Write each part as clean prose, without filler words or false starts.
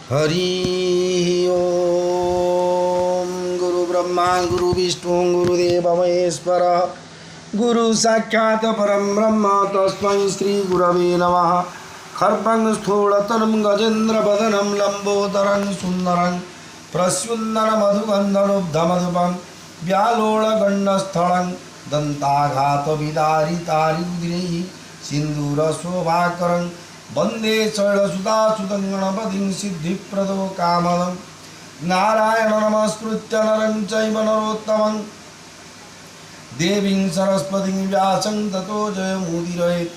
हरि ओम गुरु ब्रह्मा गुरु विष्णु गुरुदेव महेश्वर गुरु साक्षात् परम ब्रह्म तस्मै श्री गुरवे नमः। खर्पं स्थूलतनं गजेन्द्र वदनं लंबोदरं सुंदरं प्रस्युन्दन मधुगन्धनुब्धमधुपं व्यालोळगण्डस्थलं दन्ताघात विदारितारिद्रैः सिन्दूरशोभाकरं वंदे शैलसुतासुतं गणपतिं सिद्धिप्रदो कामदं नारायण नमस्कृत्य नरं चैव नरोत्तमं देवीं सरस्वतीं व्यासं ततो जयमुदीरयेत्।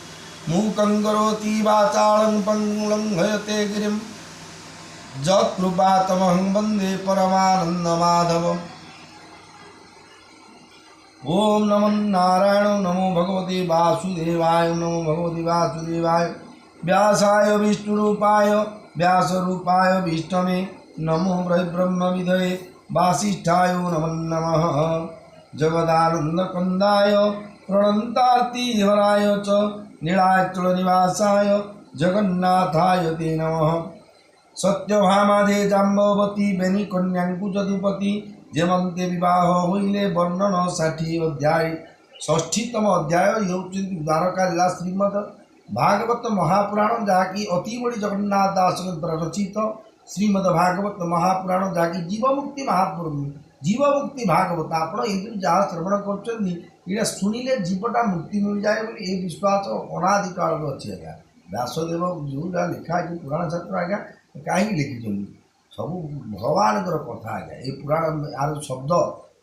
मूकं करोति वाचालं पङ्गुं लङ्घयते गिरिं यत्कृपातमहं वन्दे परमानन्दमाधवम्। ओम नमो नारायण नमो भगवते वासुदेवाय नमो भगवते वासुदेवाय व्यासाय विष्णुरूपाय व्यासरूपाय विष्णवे नमो ब्रह्मविदये वासिष्ठाय नमो नमः। जगदानन्दकन्दाय प्रणन्तार्तिहराय च नीलाचलनिवासाय जगन्नाथाय ते नमः। सत्यभामादे जाम्बवती बेनिकन्याङ्कुचदुपति जेमन्ते विवाह होइले वर्णन 60 अध्याय 60तम अध्याय हेउଛନ୍ତି द्वारका लीला श्रीमद भागवत महापुराण जहाँकि अति बड़ी जगन्नाथ दास द्वारा रचित श्रीमद भागवत महापुराण जहाँकि जीवमुक्ति जीवमुक्ति भागवत आप जहाँ श्रवण कर शुणिले जीवटा मुक्ति मिल जाए बोली ये विश्वास अनादिकाल अच्छी आज्ञा। व्यासदेव जो जहाँ लिखा है पुराण शास्त्र आज्ञा कहीं लिखिं सब भगवान कथा आज्ञा। ये पुराण यार शब्द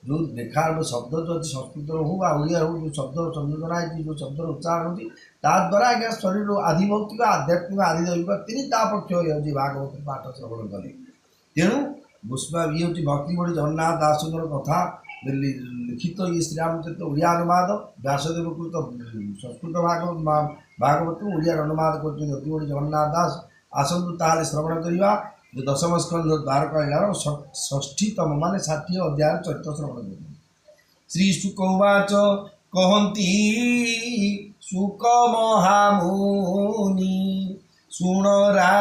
जो देखा शब्द जो अच्छे संस्कृत हो ओडिया हो जो शब्द संयोजन है जो शब्द उच्चारण होती द्वारा आज्ञा शरीर आदिभौतिक आध्यात्मिक आदिदैविक तीन पक्ष हो भागवत पाठ श्रवण कले। तेणु पुष्पा ये हूँ भक्ति बड़ी जगन्नाथ दासर कथा लिखित ये श्रीरामचरित्र ओडिया अनुवाद व्यासदेव कृत संस्कृत भागवत ओडिया अनुवाद कर अति बड़ी जगन्नाथ दास आसतु ताले श्रवण करवा जो दशम स्कंद द्वारका लीलार 60तम मान 60 अध्याय चरित्र श्रवण कर। श्री शुक उवाच कहती शुक महामुनि शुणरा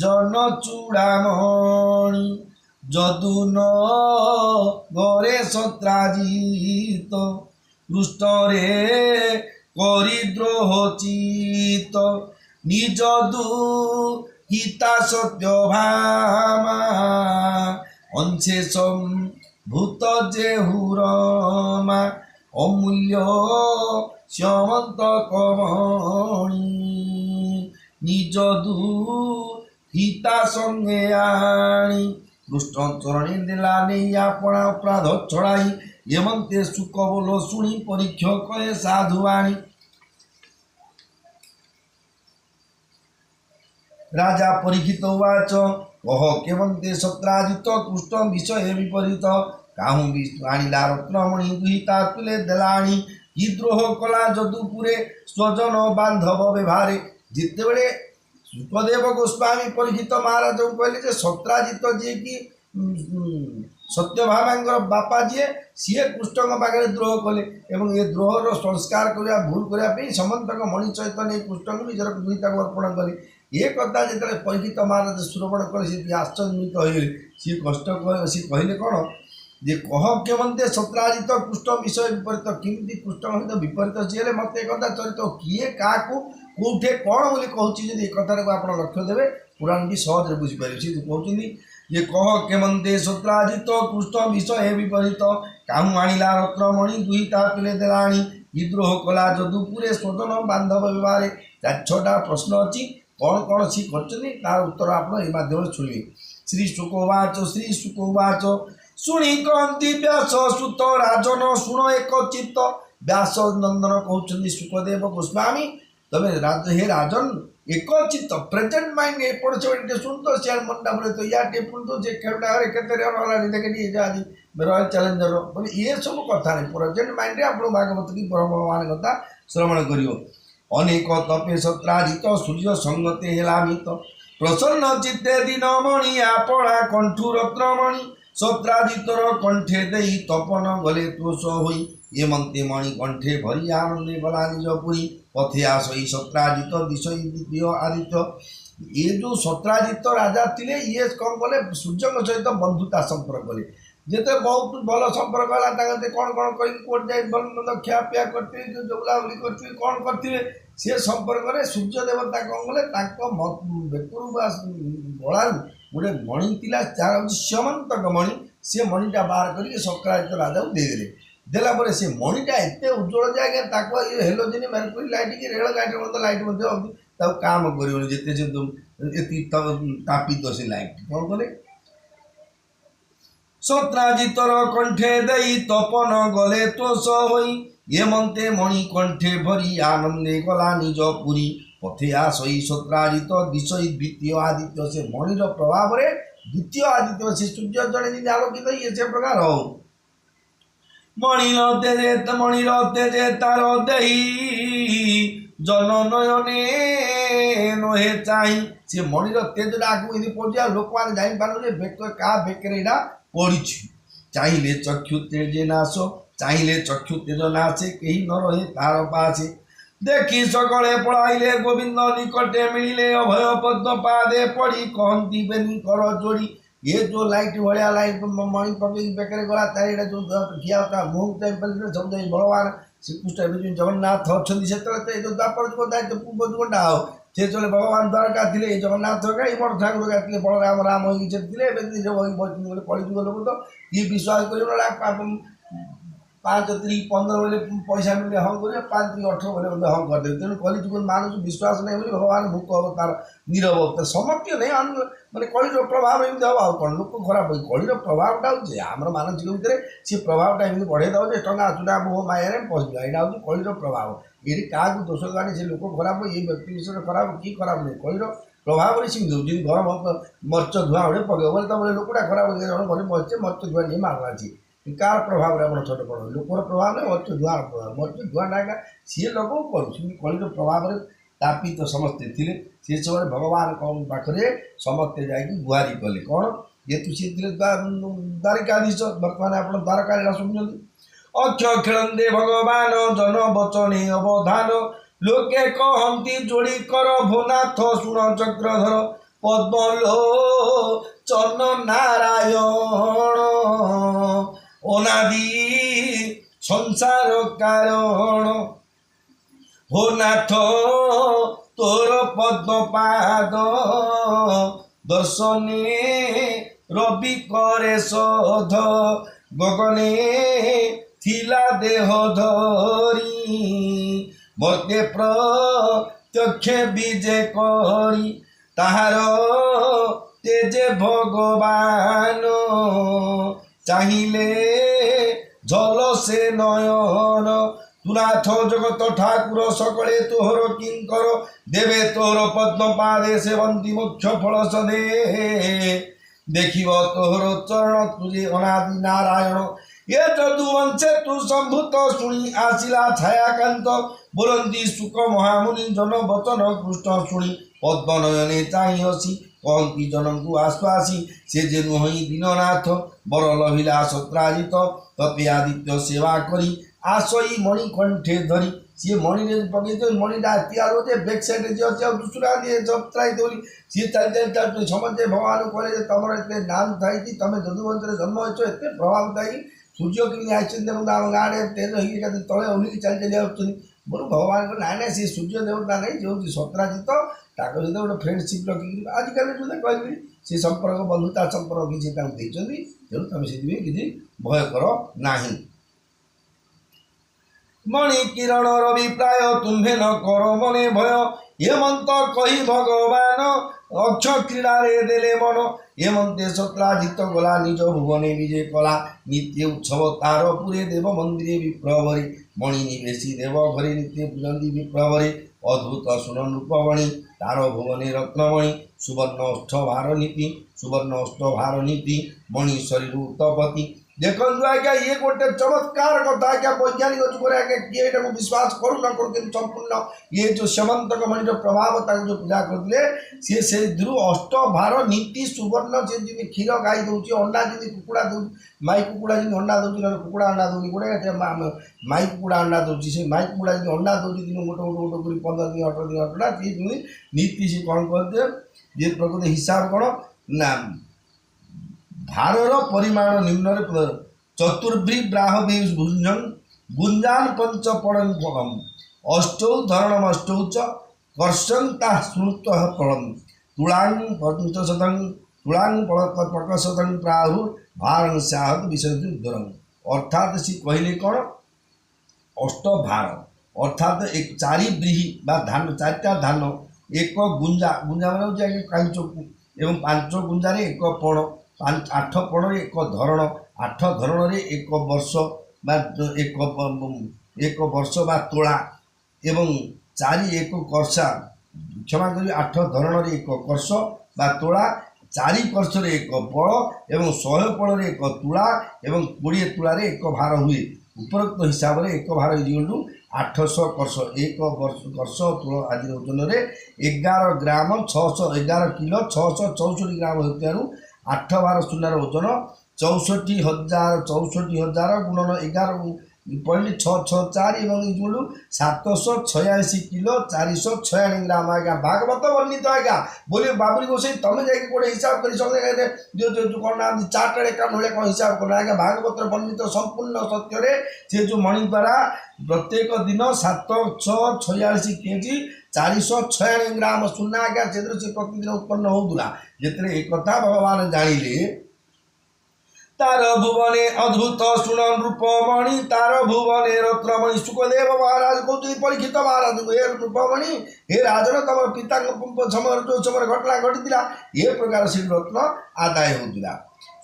जन चूड़ामणि जदुन गरे सत्राजित पृष्ठरे करिद्रोह चित निजदु हिता सत्य भामा अंशेषम भूत जेहुरमा अमूल्य श्यमंत कमणि निजदु हिता संगे आणी कृष्ण चरणी देला नहीं आपणा अपराध छड़ाई एमंते सुख बोलो शुणी परीक्ष कहे साधुवाणी। राजा परीक्षित उवाच कह केवंते सत्राजित कृष्ण विषय विपरीत काहू आणिला रत्नमणि दुहिता तुले देलाणी विद्रोह कला जदुपुरे स्वजन बांधव व्यवहारे। जिते बड़े सुखदेव गोस्वामी परीक्षित महाराज कहले सत्राजित जी कि सत्यभामा बापा जी सी कृष्ण पाखे द्रोह कले और ये द्रोहर संस्कार करने भूल करने समंतक मणि चैतन्य कृष्ण को निजर दुहिता अर्पण कले। ये कथा जो परीक्षित महाराज श्रवण कर आश्चर्यित हो सी कष्ट सी कहले कौन जे कह केवंते सत्राजित कृष्ण विषय विपरीत किमती कृष्ण सहित विपरीत सी मत एक चरित्र किए क्या कौटे कौन बोली कहूँ कथार को आप लक्ष्य देवे पुराण भी सहज बुझीपारे सी कहते ये कह केवंते सत्राजित कृष्ण विषय विपरीत काहू आणिला रत्नमणि दुहिता तुले देलाणी विद्रोह कला जदुपुरे स्वजन बांधव व्यवहार। 4टा प्रश्न अच्छी कौन कौन सी तार उत्तर आप माध्यम शुणे। श्री शुकोवाच श्री शुकोवाच शुणी कहती व्यास सुत राजन शुण एक चित्त व्यास नंदन कहते शुकदेव गोस्वामी तमें हे राजन एक चित्त प्रेजेंट माइंड एपट से शुण तो सियाल मंडा बोले तो या टेपुण तो खेलटा देखे रॉयल चैलेंजर बोले ये सब कथा नहीं प्रेजेंट माइंड आप भागवत की भगवान कथा श्रवण करियो। अनेक तपे सत्राजित सूर्य संगते हेलामित प्रसन्न चित्ते दीनमणि आपणा कंठु रत्नमणि सत्राजितर कंठे देई तपन गले तोष होई एमंते मणि कंठे भरी आनंदे गला निज पुरी पथे आसई सत्राजित दिशई द्वितीय आदित्य ये जो सत्राजित राजा थे ये कौन कले सूर्य सहित बंधुता संपर्क कले जिते बहुत भल संपर्क है कौन कौन कहीं कोट जाए भल मंद खियापिया करते जो बुलाबुली करते कौन करते सी संपर्क में सूर्य देवता कौन कले बेकुर गलारू गोटे मणि था जार हूँ स्यमंतक मणि सी मणिटा बाहर करके सत्राजित राजा को देदेले देला पर से मणिटा एत उज्जवल जाए हेलोजेन मेरकुरी लाइट की रेल गाड़ी लाइट काम कर जिते से तापित से लाइट कौन कले सत्राजितर कंठे दई तपन गले तो सही ये मंते मणि कंठे भरी आनंदे गला निज पुरी पथे आसई सत्राजित दिशई द्वितीय आदित्य से मणिर प्रभाव रे द्वितीय आदित्य से सूर्य जड़े आलोकित ये से प्रकार हो मणिर तेजे तार दही जन नयने नहे चाही से मणिर तेजटा आगे यदि पड़ा लोक मैंने जापारे बेक क्या बेकर यहाँ पड़ी चाहिए चक्षु तेजे नाश चाहिए चक्षु तेज नाशे कहीं न रहे तार पासे देखी सकले पढ़ाइले गोविंद निकटे मिले अभय पद्म पादे पड़ी कहती बेनी कर जोड़ी ये जो लाइट भाया लाइट मणि पकई बेकर गला तार जो ठिया होता मुँह टेम्पल सब भगवान श्रीकृष्ण जगन्नाथ अच्छा से द्वापर जुग दायित्व पूर्व जुगटा हो से चले भगवान द्वारका थे जगन्नाथ बड़ ठाकुर गाते बलराम राम होते कली जुग लोक तो ये विश्वास कर 5 3 15 बोले पैसा मिले हाँ कर 5 3 18 बोले हाँ करदे तेणु कली जुग मानुष विश्वास नहीं बोली भगवान भूक अवतार नीरव अवतार समर्थ्य नहीं मैंने कलिर प्रभाव एमती हम आउ कौन लोक खराब कलिर प्रभावटा हूँ आम मानसिक भितर सी प्रभावटा एमती बढ़े दे टंगा चुटा मोह माया पशा यहाँ हूँ कलिर प्रभाव ये क्या दोष गाड़ी से लोक खराब ये व्यक्ति विषय खराब कि खराब नहीं कलिर प्रभाव से जी घर मर्च धुआं उड़े पके बोले तुम लोकटा खराब घर मरचे मर्च धुआं नहीं मारना चाहिए कार प्रभाव में आप छोट पड़ लोकर प्रभाव नहीं मर्च धुआं प्रभाव मर्च धुआंटा सी लोक करुँच कलिर प्रभाव में तापित समस्ते थे से समय भगवान कौन पाखे समस्ते जाकि गुहारी कले कौन जेतु सी द्वारिकाधीश बर्तमान आप द्वारका शुणुं अक्ष खेलते भगवान जन बचने अवधान लोके कहती जोड़ी कर भोनाथ शुण चक्रधर पद्मलो चन नारायण अनादि संसार कारण भोनाथ तोर पद्म पाद दर्शने रवि करे शोध गगने थिला देह धरी मते प्रत्यक्ष विजय करी ताहार तेजे भगवान चाहिए झल से नयन तुनाथ जगत ठाकुर सकले तोहर किंकर देवे तोहर पद्म पादे सेवंती मोक्ष फल सदे देखिब तोहर चरण तुझे अनादि नारायण ये जदुवंशे तू संभूत शुणी आसिला छायाकांत बोलंती सुख महामुनि जन वचन कृष्ण शुणी पद्मनयने चाहि हसी कहती जनक आश्वासी से जे नुहि दीननाथ बर लभिला सत्राजित तपे आदित्य सेवा करी आसई मणि कंठे धरी सी मणि पकड़ मणिटा तैयार होते बैक साइड जी अच्छे दूसरा दिए सत्राजित बोली सी चलते समझे भगवान कहे तुम एत नाम थी तुम जदुवंश जन्म हो एत प्रभाव थी सूर्य कमी आम गाँव तेज हो तले ओलिकी चली चली बोलो भगवान को ना सी सूर्य देवता नहीं जो सत्राजित ताको सहित गोटे फ्रेंडशिप रखिक आजिकल जो कहली सी संपर्क बंधुता संपर्क किसी देखते तेणु तुम से किसी भय कर ना मणि किरण रवि प्राय तुम्हें न कर मने भय हेमंत कही भगवान अक्ष क्रीड़ा देले मन हेमंते सत्राजित गला निज भुवने विजय कला नित्य उत्सव तार पुरे देव मंदिरे विप्रभरे मणि निवेशी देव घरे नित्य पूजंती विप्रभरे अद्भुत सुन रूपमणि तार भुवने रत्नमणि सुवर्ण अष्ट भार नीति सुवर्ण अष्ट भार नीति मणि शरीर उत्पत्ति देखो आज्ञा ये गोटे चमत्कार कथा आज्ञा वैज्ञानिक जुगे आज्ञा किए एटा विश्वास करू न करू कि संपूर्ण ये जो सेमंतक मणि प्रभाव जो पूजा करते सी अष्ट भार नीति सुवर्ण से जी क्षीर गाई दौर अंडा जी कुकुड़ा दौ माई कुकुड़ा जी अंडा दौर ना कुकुड़ा अंडा दौनी गोटे माई कुकुड़ा अंडा दौर से माई कुकुड़ा जी अंडा दौर दिन गोटे गोटे गोटे 15 दिन 18 दिन 18टा सी नीति से कौन करते ये प्रकृत हिसाब कौन ना भारर परिमाण निम्न चतुर्भि ब्राह भुंजन गुंजान पंच पड़न पड़म अष्टौ धरणम अष्टौ च कर्षं ता स्मृत पड़म तुलांग पंचशतं तुलांग प्रकशतं प्राहुर भारं स्यात् विसर्जन दुरंग। अर्थात सी कहले कौन अष्ट भार अर्थात एक चारि ब्रीही बा धान चारिटा धान एक गुंजा गुंजा मान कांचकू एवं 5 गुंजार एक पण 8 पण एक धरण 8 धरण एक वर्ष बा एक वर्ष बा तोला एवं 4 एक कर्षा क्षमा करी 8 धरण एक कर्ष बा तोला 4 कर्ष एक बड़ एवं 100 पड़ एक तुला एवं 20 तुला एक भार हुए। उपरोक्त हिसाब से एक भार जीवु 800 कर्ष एक वर्ष कर्ष तुल आदि ओजन 11 ग्राम 611 किलो 664 ग्राम होता 8 भार सुनार ओजन 64,000 गुणन 11 पॉइंट 664 एवं 786 किलो 496 ग्राम आज्ञा भागवत वर्णित आज्ञा बोले बाबरी गोसाई तुम जाकि गोटे हिसाब कर समझे जो कौन ना चार्टर्ड अकाउंट भाई कौन हिसाब करना आज्ञा भागवत वर्णित संपूर्ण सत्य से जो मणि द्वारा प्रत्येक दिन 786 केजी 496 ग्राम सुना आज्ञा से प्रतिदिन उत्पन्न होता जितने एक कथा भगवान जानिले तार भुवने अद्भुत सुनन रूपमणि तार भुवने रत्नमणि सुखदेव महाराज कहते परीक्षित महाराज हे रूपमणि हे राजन तम पिता समय जो समय घटना घटी ये प्रकार से रत्न आदाय होता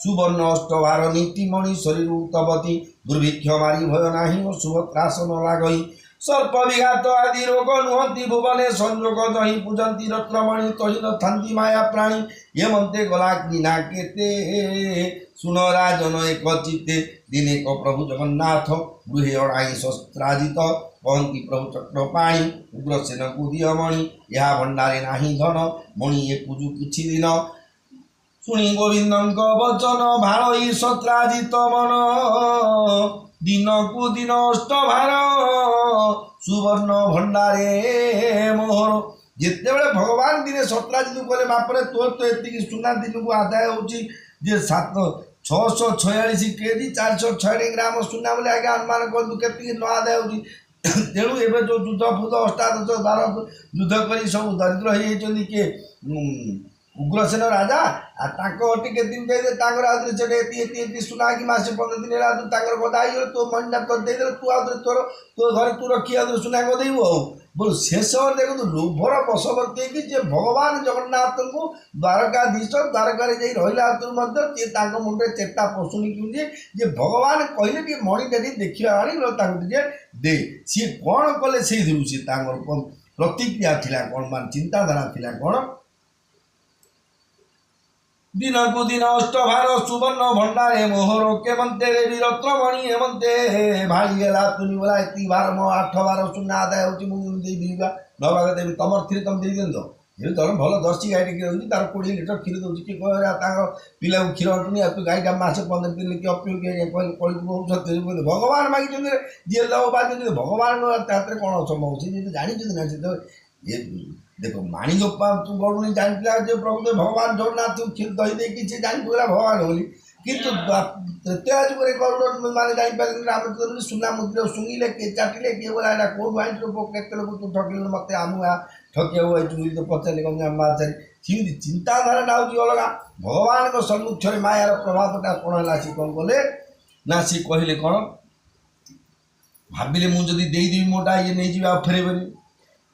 सुवर्ण अष्टभार नीतिमणि शरीर तवती दुर्भिक्ष मारी भय नाही शुभ त्रास न लागई सर्प विघात आदि रोग नुहति भुवने संयोग दही पूजंती रत्नमणि तही न थांती माया प्राणी ये मंते गलाग्नि नाकेते सुन राजन एक चित्ते दिने को प्रभु जगन्नाथ गृहे अणाई शस्त्राजित कहती प्रभु चक्र पाणी उग्रसेन कुदियमणि या भंडारे नाही धन मणि ये पूजु किछि दिन शुणी गोविंद वचन भाई शस्त्राजित मन दिन को दिन अष्टभार सुवर्ण भंडारे मोहर जिते बड़े भगवान दिने शस्त्राजित कले बापरे तोर तो एति सुना दिन को आदाय होची जे 646 केजी 496 ग्राम सुना बोले आज्ञा अनुमान करूँ के न आदाय होची तेणु एवं जो युद्ध फुद्ध अष्टादश 12 युद्ध कर सब दरिद्र हो किए उग्रसेन राजा टे दिन दे सुना कि मसे 15 दिन है गदा तो मंडा तो दे तू आदि तोर तो घर तू रखी आदि सुना गदेबू बोल शेष देखो लोभर बशवर्ती कि भगवान जगन्नाथ को द्वारकाधीश द्वारकार रहा मुंडे चेता पशुनी कि भगवान कहले कि मणिटा देखा आनी दे सी कौन कले से प्रतिक्रिया थिला कौन मान चिंताधारा थिला कौन दिन को दिन अष्टभार सुवर्ण भंडारे मोहर के मंते रे रत्नमणि हेमंते भाई गेला तुनी बोला इति भार मो 8 भार सुना आदाय होची मु दे दिबा नबाग देबी तमर थ्री तम दे देन तो ये धर भल दर्शी गाई के होची तार 20 लीटर क्षीर दोची कि कहरा ताको पिला क्षीर अटनी आ तू गाईटा मासे 15 दिन के अपील के कोई बहुत सत्य भगवान मागी जने जे लव बात भगवान तात्रे कोन संभव छी जे जानि छी ना से ये देखो माणिगोपा तू गौड़ी जानला जो प्रभु भगवान जगन्नाथ क्षीर दही दे कि जाना भगवान होली किंतु तृतीय जुगे गौड़ माने जापर रामचंद्र सुना मुद्रा शुंगिले के चाटिले किए बोला कौन आइन लोग केत लोग तू ठकिल मत आमुआ ठकिया हुआ तो पचारे गंगाचारी सी चिंताधारा हूँ अलग भगवान को सम्मुख मायार प्रभावटा कौन है सी कौन कले ना सी कहले कौन भाविले मुझे देदेवी मोटा ये नहीं जी फेरबनी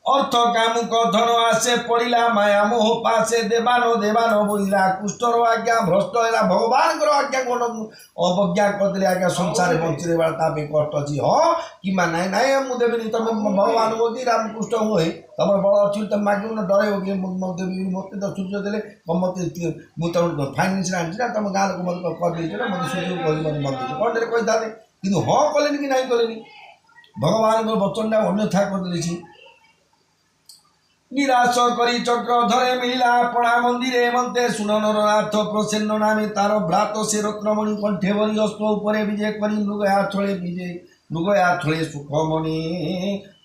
অর্থ কামুক ধন আসে পড়িলা মায়া মোহ পাশে দেবানো দেবানো বইলা কুষ্ঠর আজ্ঞা ভ্রষ্ট হইলা ভগবানଙ୍କର আজ্ঞା কোন অবজ্ঞା କରିଦେଲେ ଆଜ୍ଞା ସଂସାରେ ବଞ୍ଚିଲେ ବେଳା ତା ପାଇଁ କଷ୍ଟ ଅଛି ହଁ କିମ୍ବା ନାଇଁ ନାଇଁ ମୁଁ ଦେବିନି ତମେ ଭଗବାନ ମୋଦି ରାମକୃଷ୍ଣ ହୁଏ ତମର ବଳ ଅଛି ତମେ ମାଗିବ ନା ଡରେଇବ କି ମୁଁ ଦେବି ମୋତେ ତ ସୂର୍ଯ୍ୟ ଦେଲେ ମୋତେ ମୁଁ ତମକୁ ଫାଇନାନ୍ସରେ ଆଣିଛି ନା ତମ ଗାଁ ଲୋକ ମୋତେ କରିଦେଇଛ ନା ମୋତେ ସୂର୍ଯ୍ୟକୁ କହି ମୋତେ ମରିଦେଇଛ କ'ଣ ଦେଲେ କହିଥାନ୍ତେ କିନ୍ତୁ ହଁ କଲେନି କି ନାଇଁ କଲେନି ଭଗବାନଙ୍କ ବଚନଟା ଅନ୍ୟଥା କରିଦେଇଛି নিরাশ করি চক্র ধরে মিলা পড়া মন্দিরে মন্তে শুননর নাথ প্রসন্ন নামে তার ভ্রাত সে রত্নমণি কণ্ঠে বলি অস্ত্র উপরে বিজে করি মৃগয়া ছড়ে বিজে মৃগয়া ছড়ে সুখমণি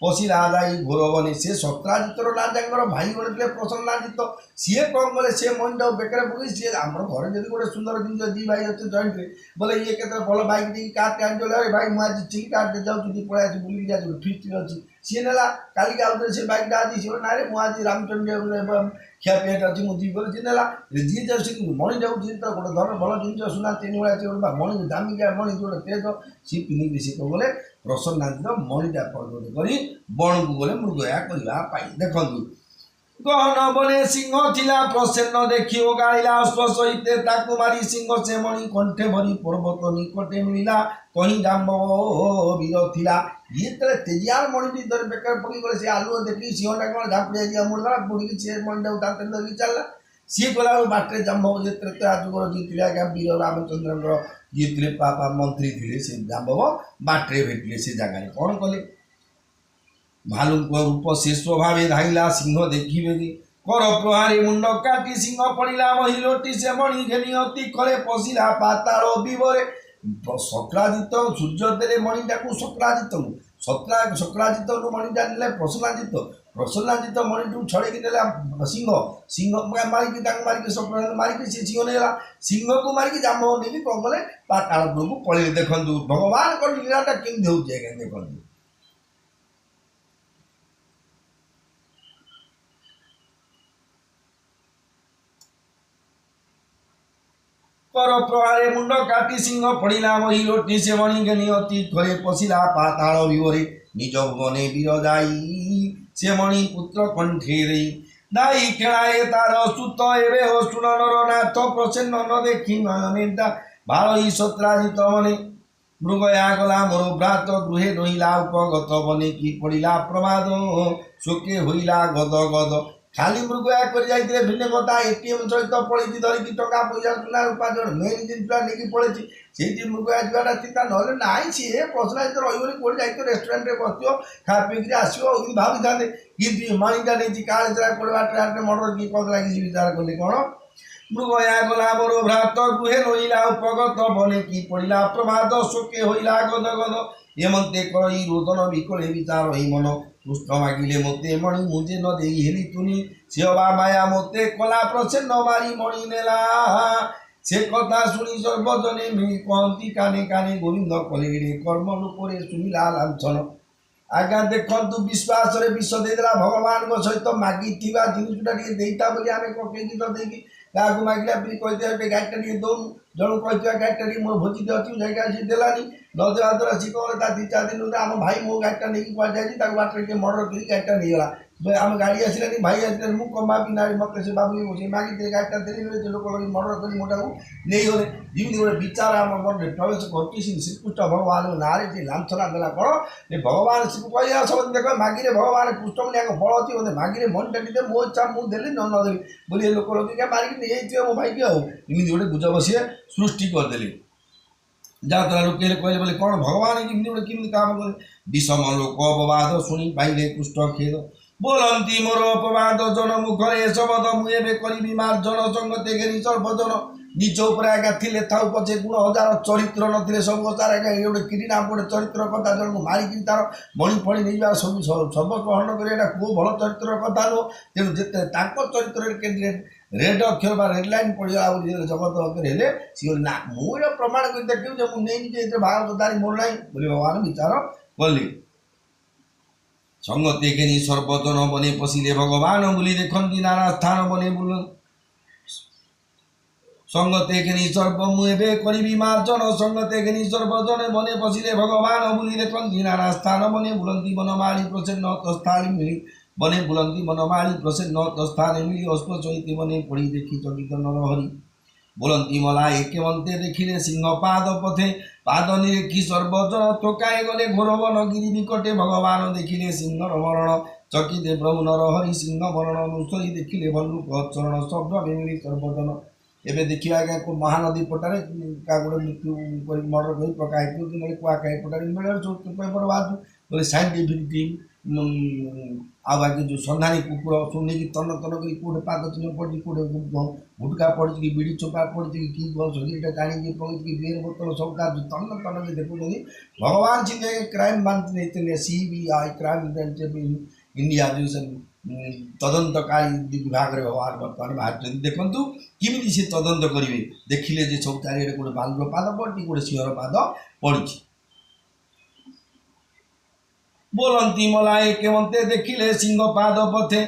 পশিলা যাই ঘোরবনে সে সত্রাজিতর রাজাঙ্কর ভাই গোটে ଥିଲେ প্রসন্নাজিত ସିଏ କ'ଣ କଲେ ସେ ମଣିଟାକୁ ବେକରେ ପକେଇ ସିଏ ଆମର ଘରେ ଯଦି ଗୋଟେ ସୁନ୍ଦର ଜିନିଷ ଦୁଇ ଭାଇ ଅଛି ଜଏଣ୍ଟରେ ବୋଲେ ଇଏ କେତେ ଭଲ ବାଇକ୍ ଦେଇକି କାର୍ଟେ ଆଣିଦେଲେ ଆରେ ଭାଇ ମୁଁ ଆଜି ଠିକ୍ କାର୍ଟେ ଯାଉଛି ଟିକେ ପଳେଇ ଆସି ବୁଲିକି ଯାଉଛି ଫିଷ୍ଟ୍ରି ଅଛି ସିଏ ନେଲା କାଲିକି ଆଉଥରେ ସେ ବାଇକ୍ଟା ଆଜି ସିଏ ନାରେ ମୁଁ ଆଜି ରାମଚନ୍ଦ୍ର ଖିଆ ପିଆଟା ଅଛି ମୁଁ ଯିବି ବୋଲି ସିଏ ନେଲା ଯିଏ ଯାଉ ସେ ମଣିଟାକୁ ଯିଏ ତ ଗୋଟେ ଧର ଭଲ ଜିନିଷ ସୁନା ତିନି ଭଳିଆ ସେ ଗୋଟେ ମଣି ଦାମିକିଆ ମଣି ଗୋଟେ ତେଜ ସିଏ ପିନ୍ଧିକି ସିଏ କ'ଣ କଲେ ପ୍ରସନ୍ନାଜିତ ମଣିଟା ପରିବର୍ତ୍ତନ କରି ବଣକୁ ଗଲେ ମୃଗୟା କରିବା ପାଇଁ ଦେଖନ୍ତୁ গহন বনে সিংহ ଥିଲା প্রসন্ন দেখি ও গাইলা অশ্ব সহিতে তাকু মারি সিংহ সে মণি কণ্ঠে ভরি পর্বত নিকটে মিলিলা কহি জাম্ব বীর ଥିଲା ଇଏ ଯେତେବେଳେ ତେଜିଆର ମଣିଟି ଧରି ବେକାର ପକେଇ ଗଲେ ସେ ଆଲୁଅ ଦେଖିକି ସିଂହଟା କ'ଣ ଝାମ୍ପୁଡ଼ି ଯାଇଯିବା ମୁଡ଼ିଲା ବୁଡ଼ିକି ସେ ମଣିଟାକୁ ତା ତେଲ ଧରିକି ଚାଲିଲା ସିଏ ଗଲାବେଳକୁ ବାଟରେ ଜାମ୍ବବ ଯେ ତ୍ରେତୟା ଯୁଗର ଯିଏ ଥିଲେ ଆଜ୍ଞା ବୀର ରାମଚନ୍ଦ୍ରଙ୍କର ଯିଏ ଥିଲେ ମନ୍ତ୍ରୀ ଥିଲେ ସେ ଜାମ୍ବବ ବାଟରେ ଭେଟିଲେ ସେ ଜାଗାରେ କ'ଣ କଲେ ভালুଙ୍କ রূপ সে স্বভাবে ধাইলা সিংহ দেখিবে যে কর প্রহারে মুন্ড কাটি সিংহ পড়িলা মহিলটি সে মণি ঘেনি অতি করে পশিলা পাতাল বিবরে সক্রাজিত সূর্য দেলে মণিটাକୁ সক্রাজিতକୁ সক্রাজিতକୁ মণিটা নেলে প্রসন্নাজিত মণিটু ছড়েଇକି ନେଲା ସିଂହ ମାରିକି ତାଙ୍କୁ ମାରିକି ସକ୍ରାଜିତ ମାରିକି ସେ ସିଂହ ନେଲା ସିଂହକୁ ମାରିକି ଜାମ୍ବବ ନେଇକି କ'ଣ କଲେ ପାତାଳ ପୁରକୁ ପଳେଇଲେ ଦେଖନ୍ତୁ ଭଗବାନଙ୍କ ଲୀଳାଟା କେମିତି ହେଉଛି ଆଜ୍ଞା ଦେଖନ୍ତୁ कर प्रहारे मुंड काटी सिंह पड़िला महिलोटी से मणि घेनी अति घरे पशिला पाताल विवरे निज भुवने वीर जाई से मणि पुत्र कंठे देई दाई खेलाए तार सुत एवे हो सुननर नाथ प्रसन्न न देखी नयने भाई सत्राजित मने मृगया गला मोर भ्रात गृहे रहिला उपगत बने कि पड़िला प्रमाद शोके होइला गद गद खाली मृगया कर जाइए भिन्न कथा एटीएम सहित पड़े धरिकी टका पैसा सुना रूपा जो मेन जिनसा नहीं पड़े से मृगया जाटा चिंता ना ना सी प्रश्नाजित रही कौन जाइए रेस्टुरांट बस खा पीक आसो भावी था कि मणिटा नहीं काले कोड़े बाटे मर्डर किए कद लगी विचार कले कौन मृगया गला मोर भ्रात गृहे रहिला उपगत बने कि पड़िला प्रभात शोके होइला गद गद एमंते कई रोदन विकले विचार ही मन कृष्ण मागिले मते मणि मुझे न दे हेली तुनी सेवा माया मते कला प्रसन्न मारी मणि नेला से कथा शुणी सर्वजने मिली कहती काने काने गोविंद कले कर्म रूपरे सुनिला लांछन आज्ञा देखु विश्वास विष देदेला भगवान सहित मागी जिनटा देता बोली आम कई तो देखी क्या मागिला कही गाड़ीटा टे दौनु जन कही गाड़ीटा मोर भोजी अच्छी जाए देलानी न देवा द्वारा सी कौन दी चार दिन आम भाई मो गाड़ीटा नहीं कुआ जाए बाटर मर्डर कर गाड़ीटा नहीं गला आम गाड़ी आसलानी भाई आसला मुझे कमा भी ना मत से बाबू मागिदे गाड़ीटा देली लोक मर्डर कर मोटा नहीं गले जमी गोटे विचार आम मन प्रवेश कर श्रीकृष्ण भगवान ना लांछना देला कौन भगवान श्री कह सब देख मागिले भगवान कृष्ण फल अच्छी मतलब मागिले मनटा दे मो इच्छा मुझे देली नदेवी बोली लोक लोक मारिक नहीं मो भाई की आमती गोटे गुजब सी सृष्टि करदे जहाँद्वारा लोक कहले बोले कौन भगवान केमी काम करे विषम लोक अपवाद शुणी पाइले कृष्ण खेद बोलती मोर अपवाद जन मुखरे शबद मुझे करी मार्जन संगते घेरी सर्वजन निज उपर आज्ञा थे था पचे गुण हजार चरित्र नथिले सब हजार आज्ञा ये गोटे किरीना गोटे चरित्र कथा जन को मारिकी तार मणि फणी नहीं सब सर्वग्रहण कर कौ भल चरित्र कथा नुह तेणु जिते चरित्र रेड अक्षर बा रेड लाइन पड़ा जगत हेले सी ना मुझे प्रमाण कर देखिए मुझे भागवत दारी मोर ना बोली भगवान विचार कली संगते घेनी सर्वजन बने पशिले भगवान बोली देखती नाना स्थान बने बुल संगते घेनी सर्व मुझे करी मार्जन संगते घेनी सर्वजन बने पशिले भगवान बोली देखती नाना स्थान बने बुलती बन मारी प्रसन्न स्थान मिली बने बुलंदी मनमाली प्रसन्न स्थाने मिली अस्पृश हईते बने पड़ी देखी चकित नरहरि बोलती मला एके मन्ते देखिले सिंह पाद पथे पाद निरेखी सर्वजन थोकाए गले घोर बनगिरी निकटे भगवान देखिले सिंह मरण चकिते प्रभु नरहरि सिंह मरण अनुसरी देखिले भल्लुक चरण शब्द मिली सर्वजन एबे देखिए आज्ञा को महानदी पटारे का गोटे मृत्यु मर्डर कर पकाई कि कुआकाई पटारे मिले सब पेपर बाजू बोले साइंटिफिक टीम आ बाकी जो सन्धानी कुकुर सब नहीं तन तन कर कौटे पाद चिन्ह पड़ी कौटे गुटका पड़ी कि बीड़ी चोपा पड़ी कि शरीर टाणी पड़ी बीर बोतल सब का तन तन के देखुं भगवान चिन्ह क्राइम बांधते CBI क्राइम इंडिया जो तदंतकारी विभाग भगवान बर्तमान बाहर देखु किमी से तदंत करेंगे देखिले जे सब चारिड़े गोटे बालुर पाद पड़ी गोटे सिंहर पाद पड़ी बोलती मलाए केमते देखिले सिंह पाद पथे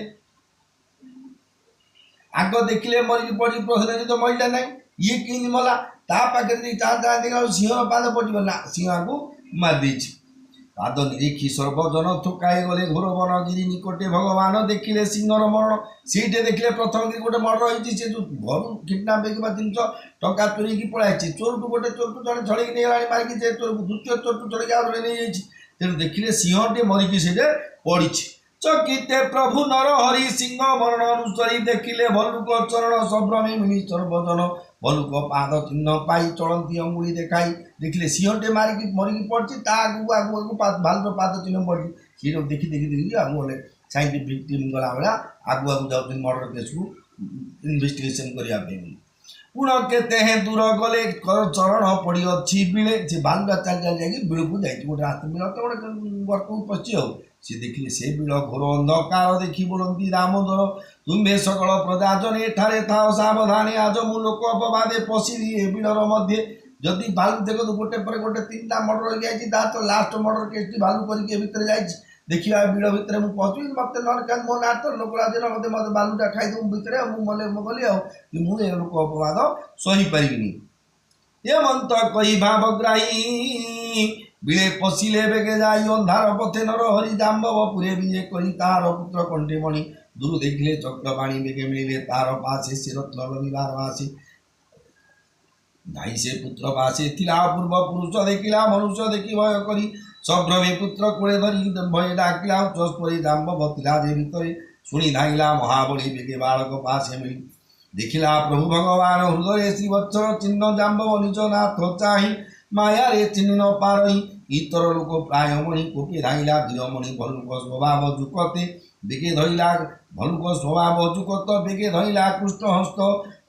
आग देखिले मरी पड़ी प्रश्न तो मरला ना ये कि मला ता पाखे सिंह पाद पड़ो ना सिंह को मारदे पाद निरीक्षी सर्वजन थुकाई गले घोर बनगिरी निकटे भगवान देखिले सिंहर मरण सीटे देखिले प्रथम दिन गोटे मर्डर होती से जो घर किडनाप जिन टंका चोरी की पलाई चोर टू गोटे चोर टू जड़े छड़े नहीं मारिकी चोर द्वितीय चोर टू छड़े आउ जड़े नहीं तेणु देखिले सिंहटे मरिकी से पड़ी चकिते प्रभु नरहरि सिंह मरण अनुसरी देखिले भल्लुक चरण संभ्रमे मिली सर्वजन भल्लुक पाद चिन्ह पाई चलती अंगुली देखाई देखिले सिंहटे मारिकी मरिकी पड़ी आगू आगू आगू भालुर पाद चिन्ह पड़ी सी देखी देखी देखी आगू गले साइंटिफिक टीम गला भाया आगू आगू जाऊँ मर्डर केस को इन्वेस्टिगेशन करने पुण केते दूर गले चरण पड़ी अच्छी बिले से बालुरा चल चल जाकि बिल को जाए गोटे हाथ बिल तो गोटे गर्त को पशि हो सी देखिले से बिल घोर अंधकार देखी बोलती दामोदर तुम्हें सकल प्रजाजन एठारे था सावधाने आज मु लोक अपवादे पशिली ए बिलर मध्य जदि भालू देख तो गोटे पर गोटे 3टा मर्डर हो जाए तो लास्ट मर्डर केस भालू करके भितर जाए देखिए बिल भितर मुझे पहुँची मत न मो ना तो लोक राजन मत मत बालूटा खाईदे भितर मुझे गली मुझे लोक अपवाद सही पारिनी एमंत कही भावग्राही बिले पशिले बेगे जाई अंधार पथे नरहरि जाम्बव पुरे विजे करी तार पुत्र कंठेमणि दूर देखिले चक्रपाणी बेगे मिले तार पासे से रत्न रविवार आसे नाई से पुत्र पासे थिला पूर्व पुरुष देखिला मनुष्य देखी भय करी सभ्रमे पुत्र कोड़े धरी भय डाकिला चस्परी जाम्बव थिला जे भितरे शुणी धाइला महाबली बेगे बालक पासे मिली देखिला प्रभु भगवान हृदय श्रीवत्सर चिन्ह जाम्बव निज नाथ चाही माया रे चिन्ह न पारही इतर लोक प्राय मणि कोपे धाइला वीरमणि भल्लुक स्वभाव जुकते बेगे धइला भल्लुक स्वभाव जुकत बेगे धइला कृष्ण हस्त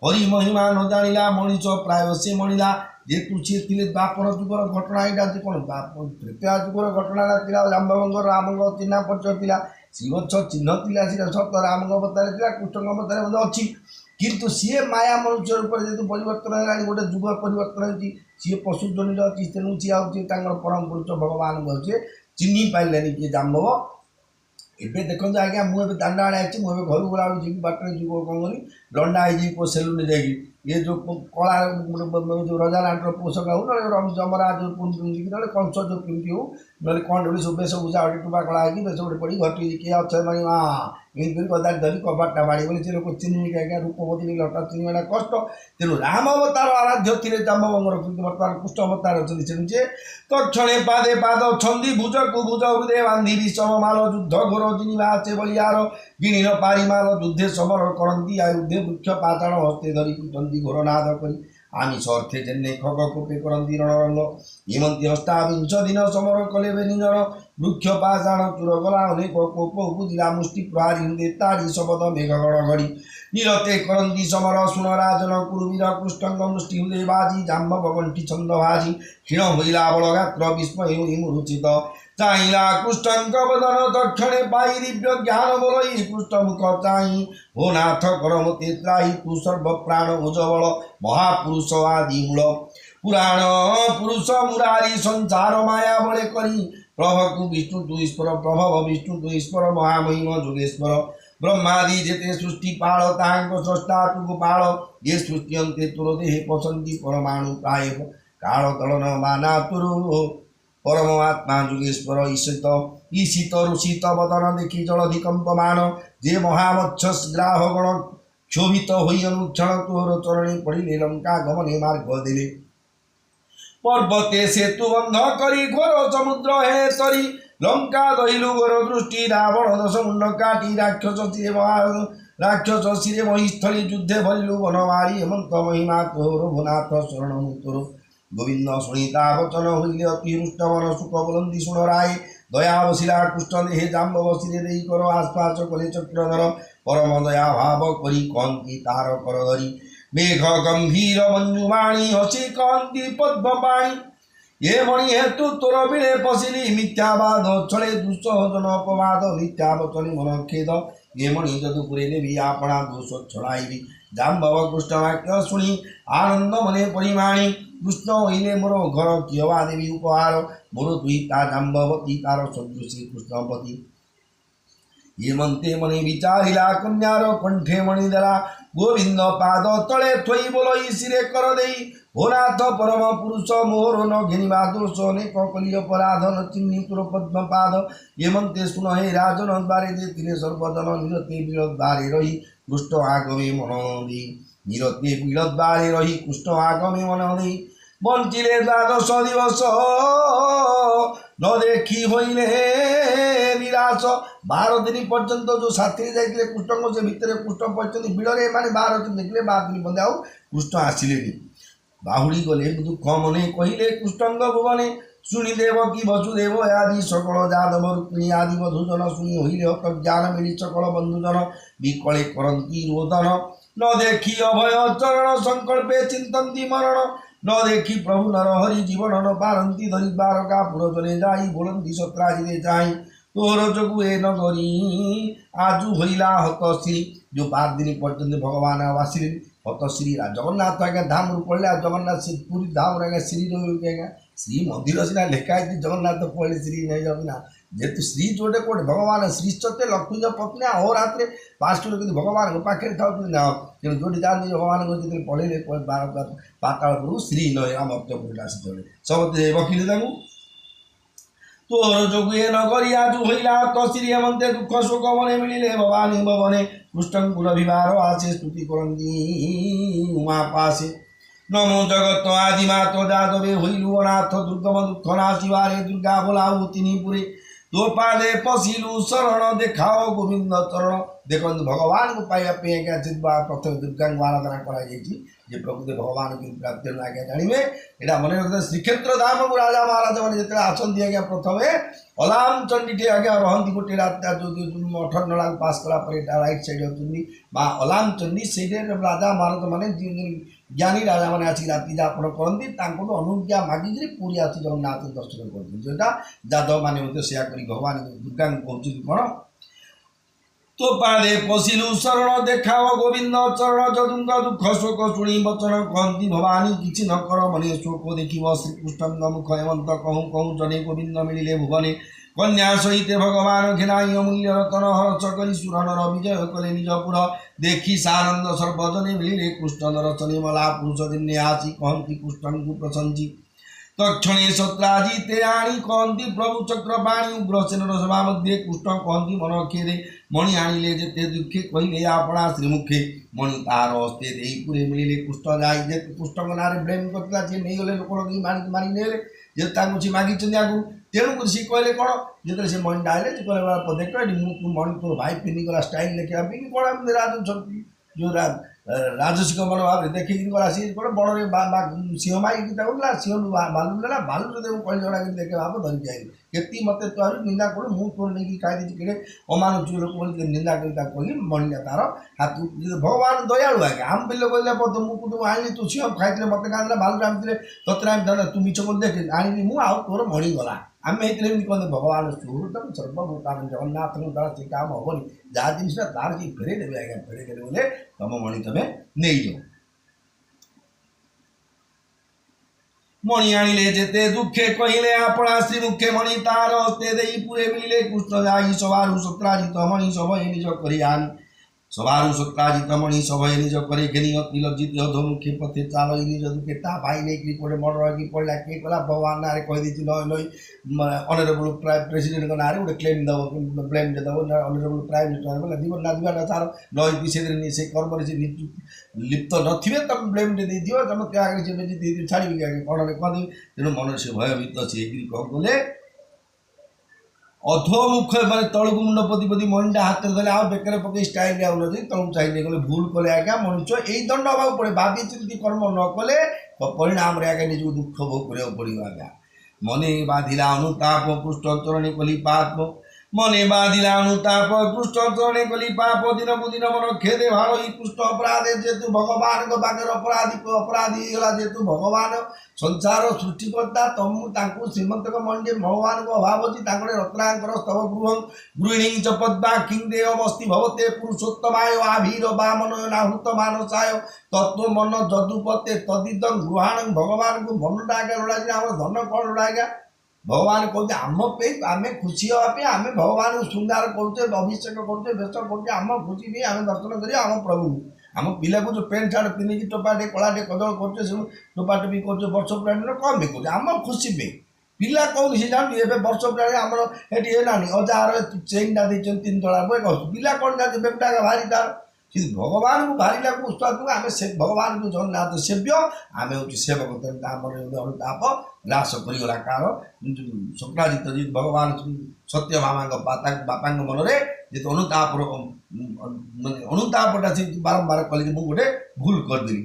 हरि महिमा न जानिला मनीष प्राय से मणिला जेतु सी थिले द्वापर जुगर घटना एटा कौन तृतीय जुगर घटना जाम्बवंगर रामंग चिन्ह परिचय थिला श्रीवत्स चिन्ह थिला सत रामंग अवतार थिला कृष्ण अवतार अच्छी किंतु सी माया मनुष्य रूप जेहतु परिवर्तन है गोटे जुग परिवर्तन होती सी पशु जनित अच्छी तेणु सी आगे परम पुरुष भगवान अच्छे चिन्ह पारे किए जाम्बव एवं देखते आज्ञा मुझे दांड आड़े आई मुझे घर गला जी बाटर जी कौन करी लंडा हो सेलून जाकि ये जो कला जो रजा नाटर पोषक हो ना जमराज पिंधि ना कंस जो पिंधि हो ना कौन गोटे सब बेस बुझा गोटे टुपा कला बेस गोटे पड़ी घटी किए अच्छे मानी हाँ एमती कदाच धरी कबाटा बाड़ी बोले से लोक चिन्ह आज्ञा रूपवती लटा चिन्हटा कष्ट तेणु राम अवतार आराध्य थे जाम्बवंगर किंतु बर्तमान कृष्ण अवतार अच्छे तेणु तक्षणे पादे पाद छंदी भुज को भुज हृदय बांधि विषम माल युद्ध घोर जिनिवा आचे बलियार गिणी न पारी माल युद्धे समर करती आयुद्धे वृक्ष पाताण हस्ते धरी पिटंती घोरनाद करी आमिष अर्थे जेने खग कोपे करती रणरंग हिमंती अष्टाविंश दिन समर कले निजर वृक्ष पाषाण चूर गला अनेक कोप उपजिला मुष्टि प्रहारी हृदय तारी शबद मेघ गड़गड़ी निरते करती समर सुन राजन कुरुवीर कृष्णंग मुष्टि हृदय बाजी जाम्बव गंठी छंद भाजी क्षीण होइला बलगात्र विस्मय मुरुचित चाहिला कृष्णंक वदन दक्षिणे पाई दिव्य ज्ञान बोलई कृष्ण मुख चाहि हो नाथ कर मते त्राही तू सर्व प्राण उजवल महापुरुष आदि मूल पुराण पुरुष मुरारी संसार माया बड़े करी प्रभु विष्णु तू ईश्वर प्रभव विष्णु तू ईश्वर महामहिम जोगेश्वर ब्रह्मादि जेते सृष्टि पाल तांक स्रष्टा तू गोपाल ये सृष्टि अंते तुर देहे पसंती परमाणु प्राय काल दलन माना तुरु परमात्मा जुगेश्वर ईशित ऋषित बदन देखि जलधि कंपमान जे महामत्स्यग्राह गण क्षोभित होई अनुक्षण तोर चरणे पड़िले लंका गमने मार्ग देले पर्वते सेतु बंध करी घोर समुद्र हे तरी लंका दहिलु घोर दृष्टि रावण दश मुंड काटी राक्षस शिरे महिस्थली युद्धे भरिलु वनवारी हेमंत महिमा तोर भुनाथ शरण तोर गोविंद शुणिता वचन हईले अति हृष्ट मन सुख बुलंदी शुण राय दया बसिला कृष्ण देहे जाम्ब बसिले देई कर आस्पास कले चक्रधर परम दया भाव करी कहती तार कर धरी मेघ गंभीर मंजुवाणी हसी कहती पद्मपाणी ये मणि हेतु तोर बिले पशिली मिथ्यावाद छले दुस्सहजन अपवाद मिथ्या वचनी मन खेद ये मणि जदुपुरे नेबी आपणा दोष छड़ाई जाम्बव कृष्ण वाक्य शुणी आनंद मने परिमाणी कृष्ण हईले मोर घर किहवा देवी उपहार मोर दुईता जाम्बवती तार सदृशी कृष्णपति ये मनते मने विचारिला कन्यार कंठे मणि देला गोविंद पाद तले थोई बोलई सिरे कर देई होनाथ परम पुरुष मोर न घिनिवा दोष अनेक कलिय अपराध न चिन्हि तुर पद्म पाद ये मनते सुन हे राजन द्वारे जे तिने सर्वजन निरते बिल द्वारे रही कृष्ण आगमे मन दे निरते बिल द्वारे रही कृष्ण आगमे मन दे बंचिले द्वादश दिवस न देखी होइले निराश 12 दिन पर्यंत जो साथी जाइए कृष्ण से भितर कृष्ण पड़ते बिड़े माने 12 दिन देखले 12 दिन बंदे आउ कृष्ण आसिले बाहुड़ी गले दुख मने कहिले कृष्ण भुवने शुणी देव की वसुदेव आदि सकल जादव रुक्मिणी आदि मधुजन शुणी हईले हत ज्ञान मिली सकल बंधुजन विकले करती रोदन न देखी अभय चरण संकल्पे चिंतती मरण न देखी प्रभु नर हरि जीवन न पारंती धरी द्वारका पुरजने जाई बोलंती सत्राजिते जाई तोर जगु ए नगरी आजु हईला हतश्री जो 5 दिन पर्यंत भगवान आसिले हतश्री जगन्नाथ आज्ञा धाम रू पड़े जगन्नाथ पुरी धाम आज्ञा श्री रहा श्री मंदिर सीना लेखाई जगन्नाथ पड़े श्री नहीं जाना जेतु श्री जोटे कोटे भगवान श्रीचते लक्ष्मी पत्नी अहोरात्रे 5 किलो कि भगवान पाखे था तेणु जोटी जाती भगवान को जो पढ़े पाताल श्री नये अमर्त्यपुरा से समझते वकील तोर जोगे नगरी आज हईला तो श्री हेमंते दुख शोक मने मिले भवानी भवने कृष्ण गुरभिवार आसे स्तुति करंती उमा पासे नमो जगत आदिमात जादवे हईलु अनाथ दुर्गम दुख नाशिवारे दुर्गा बोलाऊ तिनी पुरे तो पादे पशिलु शरण देखाओ गोविंद चरण देखो भगवान को पाइबा क्या जितवा प्रथम दुर्गा को आराधना कर प्रकृति भगवान की प्राप्ति आज्ञा जानवे यहाँ मन रखते श्रीक्षेत्र धाम को राजा महाराज मैंने जो आसती आज्ञा प्रथम अलाम चंडी आज्ञा रहती गोटे रात जो 18 नला पास कला राइट साइड होती अलाम चंडी से राजा महाराज मैंने ज्ञानी राजा मैंने आसिक राति जापन करती अनुज्ञा मागिक पूरी आसी जगन्नाथ दर्शन करता जादव मैंने सेया कर भगवान दुर्गा कहते कौन तो पादे पशिलु शरण देखाव गोविंद चरण जदुंग दुख शोक शुणी वचन कहती भवानी किसी न कर मने शोक देखिव श्रीकृष्ण मुख हेमंत कहूँ कहूँ जने गोविंद मिले भुवने कन्या सहित भगवान घिनाई अमूल्य रतन हर्ष करी सुरनर विजय कले निजपुर देखी सानंद सर्वजने मिले कृष्ण दर्शने मला पुरुष दिने आसी कहती कृष्ण को प्रशंसी तक्षणे सत्राजिते आणी कहती प्रभु चक्रपाणी उग्रसेन सभा मध्य कृष्ण कहती मन खेदे मणि आनिले जेते दुखे कहले आपणा श्रीमुखे मणि तार हस्ते दे पुरे मिले कृष्ण जाई जे कृष्ण नारे ब्लेम करता जे नहीं गले लोक लगी मारी नेले जे ताकू सी मागी चंदियाकू तेणु सी कहले कौन जो से मणि डाले से कहले देख मणि तोर भाई पिंधि गला स्टाइल लेके भी कौन राज जो राजसिक मन भाव देखिक गला सी कौन बड़े सिंह माई सिंह बालू ना बालू जो कह जड़ा देखे भाव धरी जाए केती मत तुम निंदा कर मुझे तोर नहीं खाई कि अमानुष लोक निंदा कर मणि तार हाथ भगवान दयालु आगे आम पिले कहले मुझे आनी तू सिंह खाई मत क्या बालू आनी तोते तू मिछ देख आनी मुझे आउ तोर मणि गला आम कहते भगवान सुहृतम सर्वभूतान जगन्नाथ द्वारा से काम हेनी जहाँ जिन तार से फेरे देवे आज्ञा फेरे देवे बोले तुम मणि तुम्हें नहीं जाओ मणि आनिले जेते दुखे कहले आपणा श्रीमुखे मणि तार हस्ते दे पुरे मिले कृष्ण जाई सवारु सत्राजित मणि सब निज करियान সভারু সত্রাজিতমণি সভয়ে নিজ করে ঘেনি অতি লজ্জিত অধমুখে পথে চালই নিজ দুঃখে তা ভাই নেই কি পড়ে মর্ডর কি পড়লা কে কলা ভগবান নারে কই দিছি নয় নয় অনারেবল প্রেসিডেন্ট को नारे गोटे क्लेम देव ब्लेम देव अनरेबल प्राइम मिनिस्टर बोला जीवन ना जीवन तार नई पीछे से कर्म से लिप्त नथिबे तुम ब्लेम दे दियो तुम क्या आगे से बेजी दे छाड़ी के कौन कहते तेणु मन से भयभीत से कौन बोले अधोमुख मैंने तलू मुंड पति पति मंडा हाथ धरे आ बेकर पकई स्टाइल आउन तलू चाहिए गले भूल कले आज्ञा मनुष्य यही दंड हवा पड़े भावी चिंती कर्म न कले परिणाम आज्ञा निज दुख भोग करा पड़ो आज्ञा मने बाधिला अनुताप पृष्ठ चरणे कली पाप मने बाधिला अनुताप पृष्ठ चरणे कली पाप दिन को दिन मन खेदे भालो कृष्ण अपराधे जेतु भगवान को बागर अपराधी गला जेतु भगवान संसार सृष्टिकर्ता तम तांकु श्रीमंत मंडे भगवान को अभाव अछि तांकड़े रत्नाकर स्तव गृहं गृहिणी च पद्माखिं देवमस्ति भवते पुरुषोत्तमाय आभीर वामन नाहुत मानसाय तत्व मन जदुपते तदिदं गृहाणं भगवान को मनटा के लड़ाई हम धन कौन लड़ाएगा भगवान कहते आम पे आम खुशी हाँपे आम भगवान को श्रृंगार करुचे अभिषेक करुचे बेस करुचे आम खुशी भी आम दर्शन करिए आम प्रभु आम पिला को जो पेंट सार्ट पिंधिकी टोपाटे कलाटे कदल करुचे सब टोपाटे भी करुचे वर्ष पुराण कम भी करुचे आम खुशी पे पिला कौन सी जानू ए वर्ष पुराण आम ये नानी अजार चेनटा देते 3 तला कह पिला कौन जाते बेटा भारी तार भगवान को भारी लागू उस्ताद आम से भगवान को जगन्नाथ सेव्य आम हूँ सेवक अनुताप ग्रास करगला कारण शुक्राजित जी भगवान सत्यभामा बापा मन में जी अनुतापटा से बारंबार कल गोटे भूल करदेली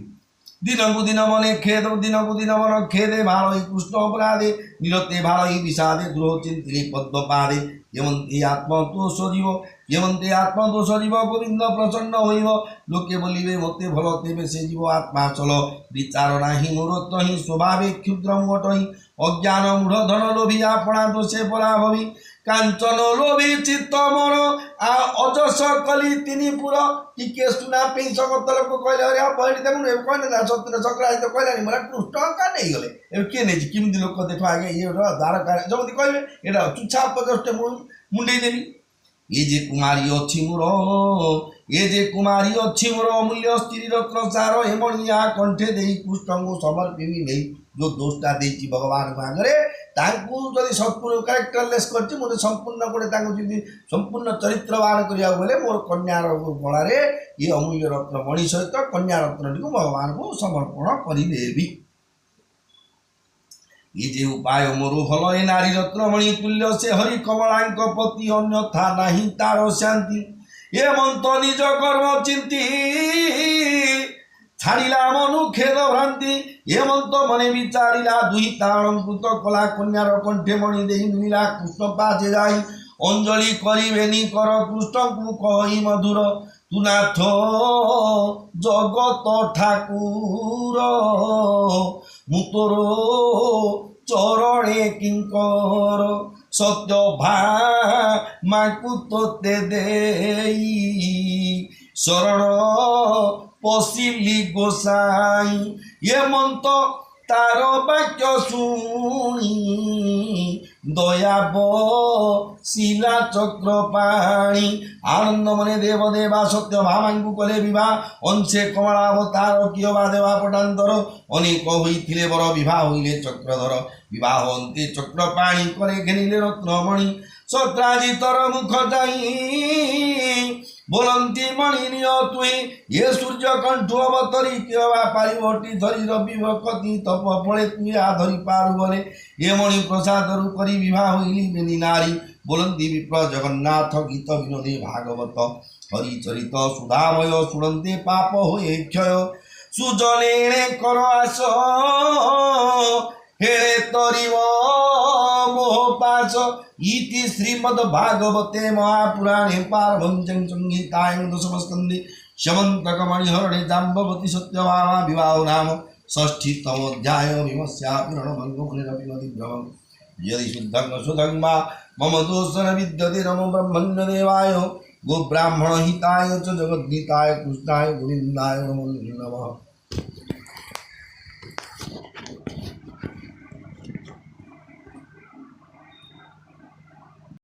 दिन को दिन मने खेद दिन को दिन मन खेदे भाई कृष्ण अपराधे निरते भाई विषादे द्रोह चिंतले पद्मपादे यमंते आत्मदोष जीव यमंते आत्मदोष जीव गोविंद प्रसन्न होइब लोके बोलिबे मते भल तेबे से जीव आत्मा चल विचार नाही मूर्त ही स्वभावे क्षुद्र मोटहि अज्ञान मूढ़ धन लोभी आपणा दोषे पराभवी कांचन लोभी चित्त मन अजस कली तिनी पुर टिके सुना पे जगत लोक कहले अरे पढ़ी देखुन कहने सत्य सक्राजित कहलानी मोर कृष्ण का नहीं गले किए नहीं किमती लोक देख आगे ये द्वारका जमती कहले ये तुच्छा पदस्थ मुंडे देवी ये जे कुमारी अच्छी मोर ये जे कुमारी अच्छी मोर अमूल्य स्त्री रत्न सार हेमणिया कंठे दे कृष्ण को समर्पिबी नहीं जो दोषटा देती भगवान को आगे जब संपूर्ण क्यारेक्टरलेस कर संपूर्ण गोटे संपूर्ण चरित्रवान करा गले मोर कन्यार गलार ये अमूल्य रत्न मणि सहित कन्या रत्न टी भगवान को समर्पण करदेवी ये जे उपाय मोर भल ए नारी रत्नमणि तुल्य से हरि कमलांक पति अन्यथा नहीं तार शांति ये मंत निज कर्म चिंती छाड़िला मनु खेद भ्रांति ये मंत मने विचारिला दुही तालंकृत कला कन्यार कंठे मणि दे मिला कृष्ण पाचे जाई अंजलि करिबेनी कर कृष्ण को कहि मधुर तू नाथ जगत ठाकुर मुतोर चरणे किंकर सत्य भामाकु तोते देई शरण पशिली गोसाई ये मंत तार वाक्य शुणी दयाब शिला चक्र पाणी आनंद मने देवदेवा सत्य भामांकु कले विवाह अंशे कमलावतार किय बा देवा पटान्तर अनेक होइथिले बर विवाह होइले चक्रधर विवाह अंते चक्र पाणी करे घेनिले रत्नमणि सत्राजितर मुख जाई बोलंती मणि निय तुई ये सूर्य कंठु अवतरी किय बा पारिवटी धरी रवि भक्ति तप फले तुई आ धरी पारु गले ये मणि प्रसाद रु करी विवाह होइली बेनी नारी बोलंती विप्र जगन्नाथ गीत विनोदे भागवत हरिचरित सुधामय सुनंते पाप होए क्षय सुजने कर आस हेळे तरिव मोहपाश इति श्रीमद् भागवते महापुराणे पारमहंस्यां संहितायां दशमस्कन्धे शमन्तकमणिहरणे जाम्बवती सत्यभामा विवाहो नाम षष्ठीतमोऽध्याय विमस्यापि रणभङ्गमुनिरपिमतिभ्रमम् यदि शुद्धं सुधं वा मम दोषं विद्यते नमो ब्रह्मण्यदेवाय गोब्राह्मणहिताय च जगद्गीताय कृष्णाय गोविन्दाय नमो नमः।